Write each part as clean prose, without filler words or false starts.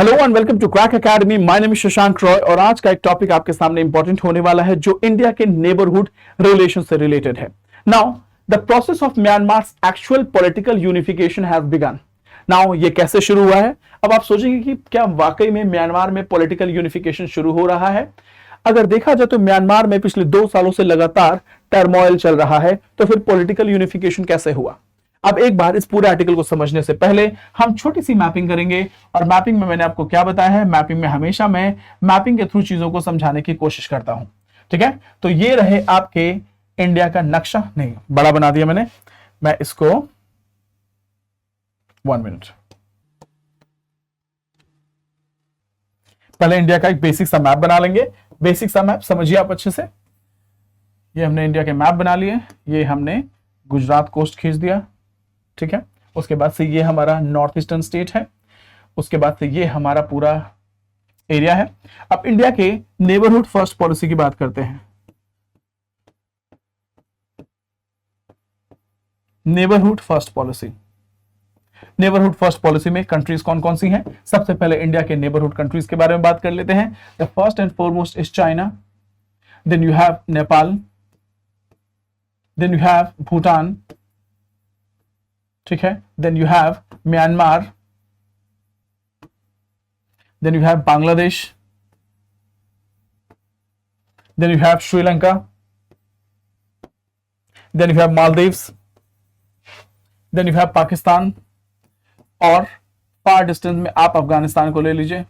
Hello and welcome to Crack Academy. My name is Shashank Roy और आज का एक टॉपिक आपके सामने इंपॉर्टेंट होने वाला है जो इंडिया के नेबरहुड रिलेशन से रिलेटेड है। Now the process of Myanmar actual political unification has begin. Now ये कैसे शुरू हुआ है? अब आप सोचेंगे कि क्या वाकई में म्यांमार में पॉलिटिकल यूनिफिकेशन शुरू हो रहा है? अगर देखा जाए तो म्यांमार में पिछले 2 सालों से लगातार टर्मोइल चल रहा है, तो फिर पॉलिटिकल यूनिफिकेशन कैसे हुआ? अब एक बार इस पूरे आर्टिकल को समझने से पहले हम छोटी सी मैपिंग करेंगे। और मैपिंग में मैंने आपको क्या बताया है, मैपिंग में हमेशा मैं मैपिंग के थ्रू चीजों को समझाने की कोशिश करता हूं। ठीक है, तो ये रहे आपके इंडिया का नक्शा। नहीं, बड़ा बना दिया मैंने, मैं इसको 1 मिनट पहले इंडिया का एक बेसिक सा मैप बना लेंगे। बेसिक सा मैप समझिए आप अच्छे से। ये हमने इंडिया के मैप बना लिए, ये हमने गुजरात कोस्ट खींच दिया। ठीक है, उसके बाद से ये हमारा नॉर्थ ईस्टर्न स्टेट है, उसके बाद से ये हमारा पूरा एरिया है। अब इंडिया के नेबरहुड फर्स्ट पॉलिसी की बात करते हैं। Neighbourhood first policy, neighbourhood first policy में कंट्रीज कौन कौन सी हैं? सबसे पहले इंडिया के नेबरहुड कंट्रीज के बारे में बात कर लेते हैं। The first and foremost is China, then you have Nepal, then you have Bhutan, ठीक है, then you have Myanmar, then you have Bangladesh, then you have Sri Lanka, then you have Maldives, then you have Pakistan, और फार डिस्टेंस में आप अफगानिस्तान को ले लीजिए।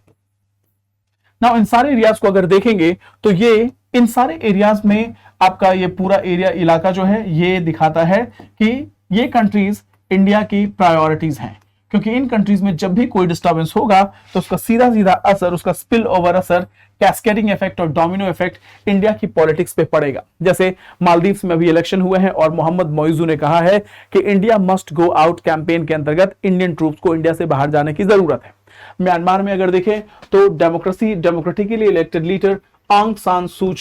नाउ इन सारे areas को अगर देखेंगे तो ये इन सारे एरियाज में आपका ये पूरा एरिया इलाका जो है ये दिखाता है कि ये कंट्रीज इंडिया की प्रायोरिटीज हैं, क्योंकि इन कंट्रीज में जब भी कोई डिस्टर्बेंस होगा तो उसका सीधा सीधा असर, उसका स्पिल ओवर असर, कैस्केडिंग इफेक्ट और डोमिनो इफेक्ट इंडिया की पॉलिटिक्स पे पड़ेगा। जैसे मालदीव्स में अभी इलेक्शन हुए हैं और मोहम्मद मोइजू ने कहा है कि India must go out campaign के अंतर्गत इंडियन ट्रूप्स को इंडिया से बाहर जाने की जरूरत है। म्यांमार में अगर देखें तो डेमोक्रेटिकली इलेक्टेड लीडर आंग सान सू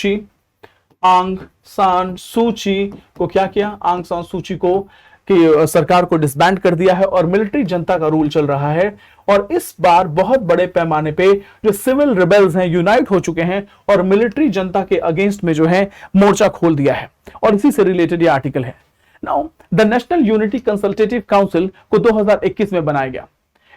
ची को क्या किया? आंग सान सू ची को कि सरकार को डिसबैंड कर दिया है और मिलिट्री जनता का रूल चल रहा है। और इस बार बहुत बड़े पैमाने पे जो सिविल रिबेल्स हैं यूनाइट हो चुके हैं और मिलिट्री जनता के अगेंस्ट में जो है मोर्चा खोल दिया है। और इसी से रिलेटेड ये आर्टिकल है। Now the national unity consultative council को 2021 में बनाया गया।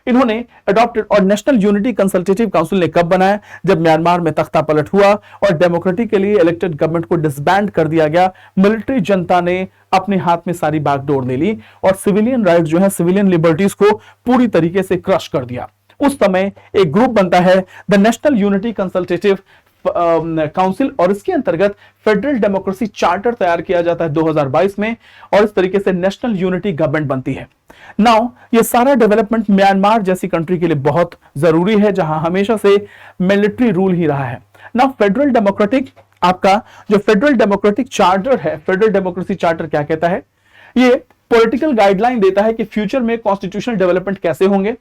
इन्होंने अडॉप्टेड, और नेशनल यूनिटी कंसल्टेटिव काउंसिल ने कब बनाया? जब म्यांमार में तख्ता पलट हुआ और डेमोक्रेटिकली इलेक्टेड गवर्नमेंट को डिसबैंड कर दिया गया। मिलिट्री जनता ने अपने हाथ में सारी बागडोर ले ली और सिविलियन राइट जो है, सिविलियन लिबर्टीज को पूरी तरीके से क्रश कर दिया। उस समय एक ग्रुप बनता है the national unity consultative council, और इसके अंतर्गत फेडरल डेमोक्रेसी चार्टर तैयार किया जाता है 2022 में, और इस तरीके से नेशनल यूनिटी गवर्नमेंट बनती है। नाउ ये सारा डेवलपमेंट म्यांमार जैसी कंट्री के लिए बहुत जरूरी है जहां हमेशा से मिलिट्री रूल ही रहा है। नाउ फेडरल डेमोक्रेटिक, आपका जो फेडरल डेमोक्रेटिक चार्टर है, फेडरल डेमोक्रेसी चार्टर क्या कहता है? ये पॉलिटिकल गाइडलाइन देता है कि फ्यूचर में कॉन्स्टिट्यूशनल डेवलपमेंट कैसे होंगे।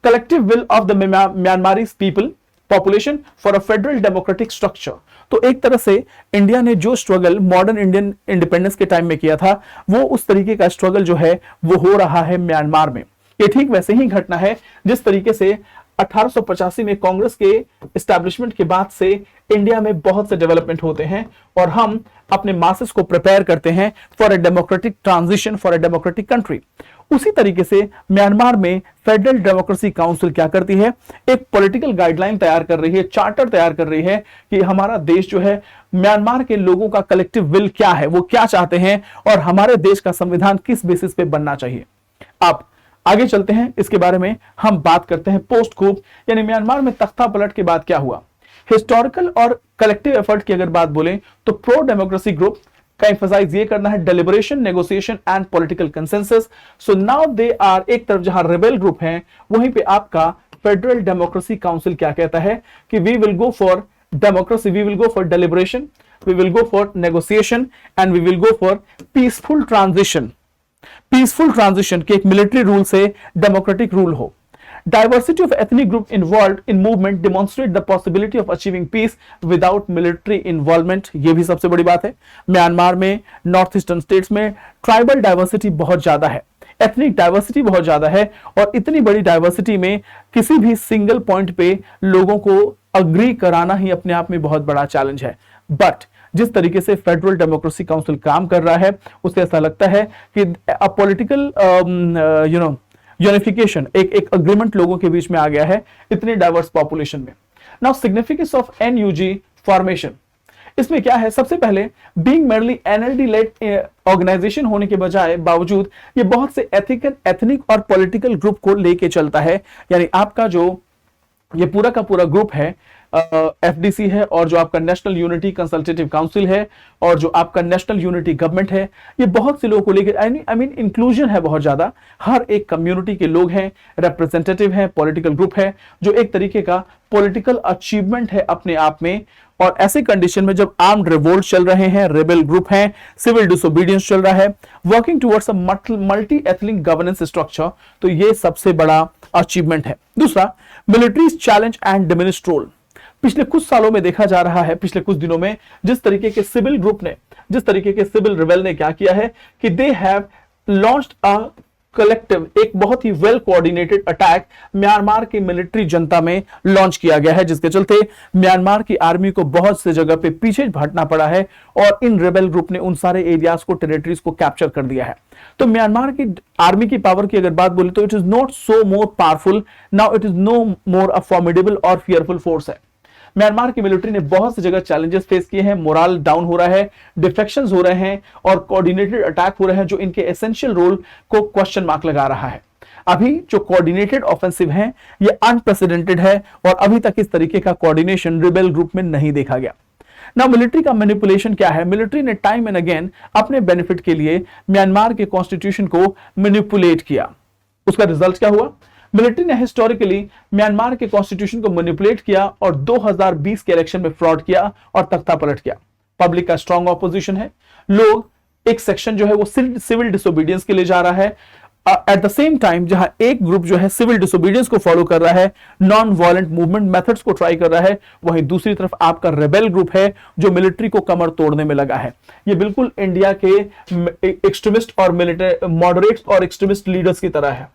Collective will of the Myanmarese people population for a federal democratic structure. तो एक तरह से इंडिया ने जो स्ट्रगल मॉडर्न इंडियन इंडिपेंडेंस के टाइम में किया था, वो उस तरीके का स्ट्रगल जो है वो हो रहा है म्यांमार में। ये ठीक वैसे ही घटना है जिस तरीके से 1885 में कांग्रेस के एस्टैब्लिशमेंट के बाद से इंडिया में बहुत से डेवलपमेंट होते हैं और हम अपने मासेस को प्रिपेयर करते हैं for a democratic transition, for a democratic country. उसी तरीके से म्यांमार में फेडरल डेमोक्रेसी काउंसिल क्या करती है? एक पॉलिटिकल गाइडलाइन तैयार कर रही है, चार्टर तैयार कर रही है कि हमारा देश जो है, म्यांमार के लोगों का कलेक्टिव विल क्या है, वो क्या चाहते हैं और हमारे देश का संविधान किस बेसिस पे बनना चाहिए। आप आगे चलते हैं, इसके बारे में हम बात करते हैं पोस्ट कूप, यानी म्यांमार में तख्ता पलट के बाद क्या हुआ। हिस्टोरिकल और कलेक्टिव एफर्ट की अगर बात बोलें तो प्रो डेमोक्रेसी ग्रुप का एम्फसाइज ये करना है deliberation, negotiation and political consensus. So now they are, एक तरफ जहां रेबेल ग्रुप है वहीं पे आपका फेडरल डेमोक्रेसी काउंसिल क्या कहता है कि we will go for democracy, we will go for deliberation, we will go for negotiation and we will go for peaceful transition. Peaceful transition की एक मिलिट्री रूल से डेमोक्रेटिक रूल हो। Diversity of ethnic group involved in movement demonstrate the possibility of achieving peace without military involvement। ये भी सबसे बड़ी बात है। म्यांमार में, नॉर्थ ईस्टर्न स्टेट्स में ट्राइबल डाइवर्सिटी बहुत ज्यादा है। एथनिक डाइवर्सिटी बहुत ज्यादा है, और इतनी बड़ी डाइवर्सिटी में किसी भी सिंगल पॉइंट पे लोगों को अग्री कराना ही अपने आप में बहुत बड़ा चैलेंज है। बट जिस तरीके से फेडरल डेमोक्रेसी काउंसिल काम कर रहा है, उससे ऐसा लगता है कि पॉलिटिकल यूनिफिकेशन, एक अग्रीमेंट लोगों के बीच में आ गया है इतनी डाइवर्स पॉपुलेशन में। Now significance of NUG formation, इसमें क्या है, सबसे पहले being mainly NLD led organisation होने के बजाय बावजूद ये बहुत से एथनिक और पॉलिटिकल ग्रुप को लेके चलता है। यानी आपका जो ये पूरा का पूरा ग्रुप है, एफडीसी है, और जो आपका नेशनल यूनिटी कंसल्टेटिव काउंसिल है, और जो आपका नेशनल यूनिटी गवर्नमेंट है, ये बहुत से लोगों को लेकर आई मीन इंक्लूजन है बहुत ज्यादा। हर एक कम्युनिटी के लोग हैं, रिप्रेजेंटेटिव हैं, पॉलिटिकल ग्रुप है, जो एक तरीके का पॉलिटिकल अचीवमेंट है अपने आप में। और ऐसे कंडीशन में जब आर्म्ड रिवोल्ट चल रहे हैं, रेबेल ग्रुप हैं, सिविल डिसोबीडियंस चल रहा है, working towards a multi ethnic governance structure, तो ये सबसे बड़ा अचीवमेंट है। दूसरा, military challenge and diminished role. पिछले कुछ सालों में देखा जा रहा है, पिछले कुछ दिनों में जिस तरीके के सिविल ग्रुप ने, जिस तरीके के सिविल रिबेल ने क्या किया है कि they have launched a collective, एक बहुत ही वेल कोऑर्डिनेटेड अटैक म्यांमार की मिलिट्री जनता में लॉन्च किया गया है, जिसके चलते म्यांमार की आर्मी को बहुत से जगह पे पीछे हटना पड़ा है, और इन रेबेल ग्रुप ने उन सारे एरियाज को, टेरिटरीज को कैप्चर कर दिया है। तो म्यांमार की आर्मी की पावर की अगर बात बोले तो it is not so more powerful now, it is no more a formidable और फियरफुल फोर्स है। म्यांमार की मिलिट्री ने बहुत सी जगह चैलेंजेस फेस किए हैं, मोरल डाउन हो रहा है, डिफेक्शंस हो रहे हैं, और कोऑर्डिनेटेड अटैक हो रहे हैं, जो इनके एसेंशियल रोल को क्वेश्चन मार्क लगा रहा है। अभी जो कोऑर्डिनेटेड ऑफेंसिव है ये अनप्रेसिडेंटेड है, और अभी तक इस तरीके का कोऑर्डिनेशन रिबेल ग्रुप में नहीं देखा गया। ना मिलिट्री का मैनिपुलेशन क्या है, मिलिट्री ने टाइम एंड अगेन अपने बेनिफिट के लिए म्यांमार के कॉन्स्टिट्यूशन को मैनिपुलेट किया। उसका रिजल्ट क्या हुआ, मिलिट्री ने हिस्टोरिकली म्यांमार के कॉन्स्टिट्यूशन को मैनिपुलेट किया और 2020 के इलेक्शन में फ्रॉड किया और तख्ता पलट किया। पब्लिक का स्ट्रॉन्ग ऑपोजिशन है, लोग एक सेक्शन जो है वो सिविल डिसोबीडियंस के लिए जा रहा है, एट द सेम टाइम जहां एक ग्रुप जो है सिविल डिसोबीडियंस को फॉलो कर रहा है, नॉन वायलेंट मूवमेंट मेथड्स को ट्राई कर रहा है, वहीं दूसरी तरफ आपका रेबेल ग्रुप है जो मिलिट्री को कमर तोड़ने में लगा है। ये बिल्कुल इंडिया के एक्सट्रीमिस्ट और मिलिट्री मॉडरेट्स और एक्सट्रीमिस्ट लीडर्स की तरह है,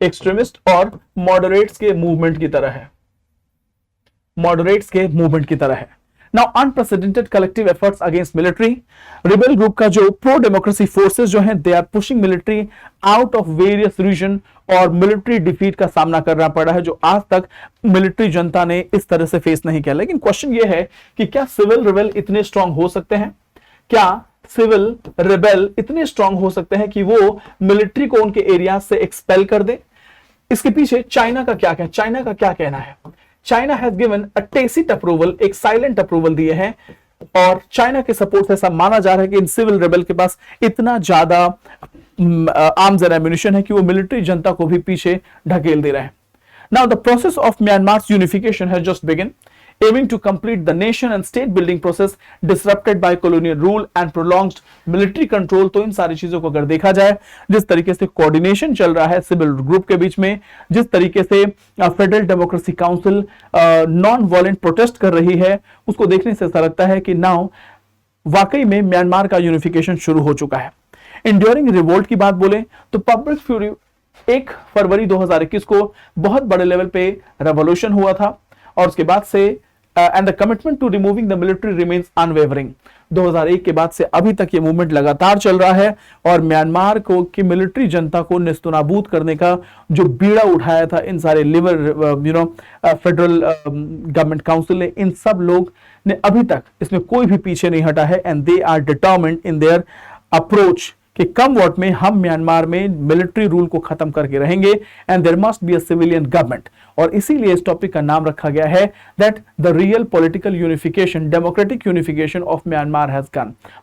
एक्सट्रीमिस्ट और मॉडरेट्स के मूवमेंट की तरह है, मॉडरेट्स के मूवमेंट की तरह है। Now unprecedented collective efforts against military, rebel group का जो प्रो डेमोक्रेसी फोर्सेस जो हैं they are pushing military out of various region, और मिलिट्री डिफीट का सामना करना पड़ा है जो आज तक मिलिट्री जनता ने इस तरह से फेस नहीं किया। लेकिन क्वेश्चन ये है कि क्या सिविल रिबेल इतने स्ट्रांग हो सकते हैं, क्या सिविल रिबेल इतने स्ट्रांग हो सकते हैं कि वो मिलिट्री को उनके एरिया से एक्सपेल कर दे? इसके पीछे चाइना का क्या कहना है? China has given a tacit approval, एक साइलेंट अप्रूवल दिए हैं, और चाइना के सपोर्ट से ऐसा माना जा रहा है कि इन सिविल रिबेल के पास इतना ज्यादा आर्म्स एंड एम्युनिशन है कि वो मिलिट्री जनता को भी पीछे ढकेल दे रहे हैं। Now the process of Myanmar's unification has just begin, aiming to complete the nation and state building process disrupted by colonial rule and prolonged military control। तो इन सारी चीजों को अगर देखा जाए, जिस तरीके से कोऑर्डिनेशन चल रहा है सिविल ग्रुप के बीच में, जिस तरीके से federal democracy council non violent protest कर रही है, उसको देखने से ऐसा लगता है कि नाउ वाकई में म्यांमार का यूनिफिकेशन शुरू हो चुका है। इंड्योरिंग रिवोल्ट की बात बोले तो पब्लिक फ्यूरी 1 फरवरी 2021 को बहुत बड़े लेवल पे रेवोल्यूशन हुआ था, और उसके बाद से and the commitment to removing the military remains unwavering. 2001 के बाद से अभी तक ये मूवमेंट लगातार चल रहा है, और म्यांमार को की मिलिट्री जनता को नेस्तनाबूद करने का जो बीड़ा उठाया था इन सारे फेडरल गवर्नमेंट काउंसिल ने, इन सब लोग ने अभी तक इसमें कोई भी पीछे नहीं हटा है, and they are determined in their approach कि कम वॉट में हम म्यांमार में मिलिट्री रूल को खत्म करके रहेंगे, and there must be a civilian government. और इसीलिए इस टॉपिक का नाम रखा गया है that the real political unification, democratic unification of Myanmar has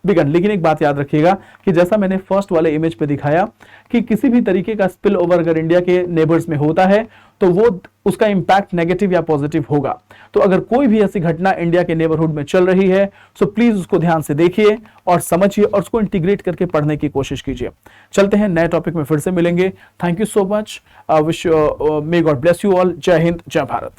begun. लेकिन एक बात याद रखिएगा कि जैसा मैंने फर्स्ट वाले इमेज पे दिखाया कि किसी भी तरीके का स्पिल ओवर अगर इंडिया के नेबर्स में होता है तो वो उसका इंपैक्ट नेगेटिव या पॉजिटिव होगा। तो अगर कोई भी ऐसी घटना इंडिया के नेबरहुड में चल रही है सो प्लीज उसको ध्यान से देखिए और समझिए और उसको इंटीग्रेट करके पढ़ने की कोशिश कीजिए। चलते हैं नए टॉपिक में फिर से मिलेंगे। Thank you so much, wish may God bless you all. जय हिंद, जय भारत।